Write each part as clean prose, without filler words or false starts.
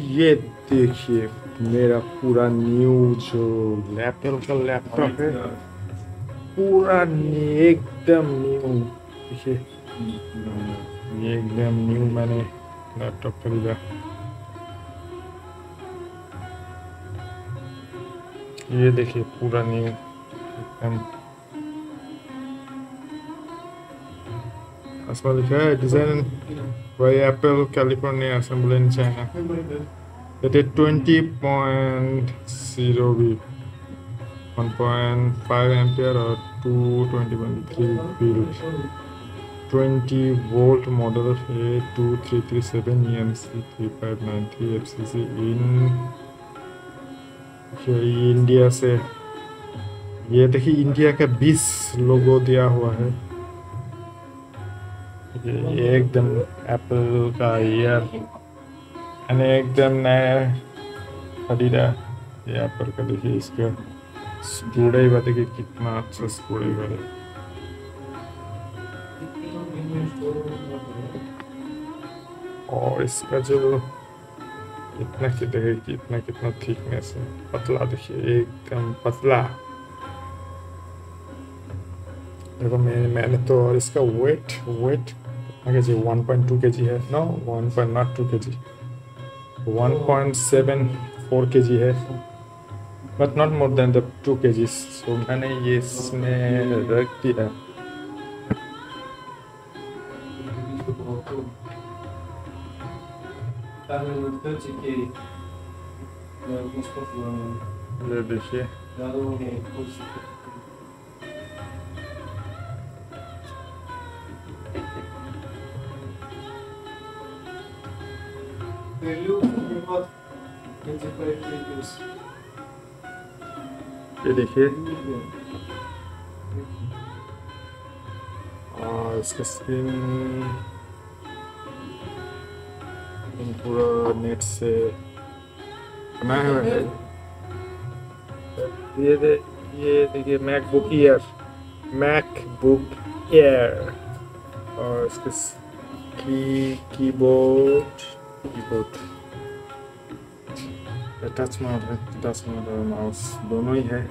ये देखिए मेरा पूरा न्यू जो लैपटॉप है, पूरा एकदम न्यू। देखिए ये एकदम न्यू मैंने लैपटॉप खरीदा। ये देखिए पूरा न्यू एकदम। इसमें लिखा है design by Apple California, assemble in China. It is 20.0V, 1.5 ampere or 220.3 volt, 20 volt model A2337 EMC 3593 FCC in India से। ये देखिए इंडिया का 20 लोगो दिया हुआ है। ये एकदम एप्पल का ईयर, मैंने एकदम नया खरीदा ये एप्पल का। देखिए इसका स्क्रू ड्राइवर देखिए कितना अच्छा स्क्रू ड्राइवर है। और इसका जो कितना थिकनेस है, पतला देखिए एकदम पतला। देखो मैंने तो, और इसका वेट कितना के जी, 1.2 kg है। नो 1.2 kg, 1.74 kg है, but not more than the 2 kg। सो मैंने ये इसमें रख दिया। ये देखिए ये देखिए, और इसका स्क्रीन पूरा नेट से बनाया हुआ है। ये देखिए मैकबुक एयर, और इसके कीबोर्ड टच माउस और माउस दोनों ही है।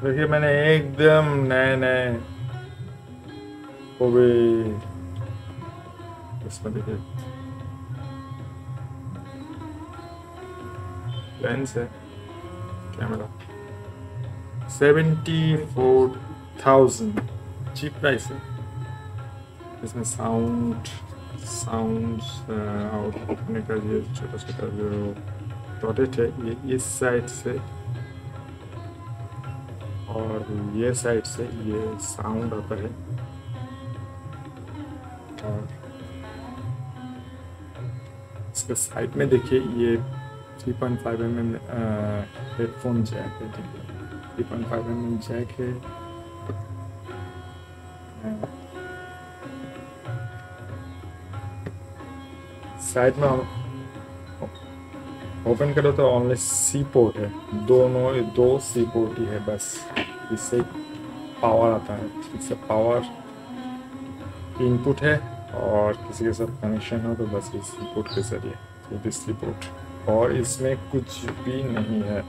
देखिए मैंने एकदम नए हो गए इसमें। देखिए लेंस है, कैमरा 74,000 चीप प्राइस है। इसमें साउंड आउट करने का ये छोटा जो डॉटेट है, ये इस साइड से और ये साइड से ये साउंड आता है। और इसके साइड में देखिए ये 3.5 mm हेडफोन जैक है। 3.5 mm जैक है। साइड में ओपन करो तो ओनली सी पोर्ट है, दो सी पोर्ट ही है बस। इससे पावर आता है, इससे पावर इनपुट है, और किसी के साथ कनेक्शन हो तो बस इस सी पोर्ट के जरिए, सी पोर्ट। और इसमें कुछ भी नहीं है।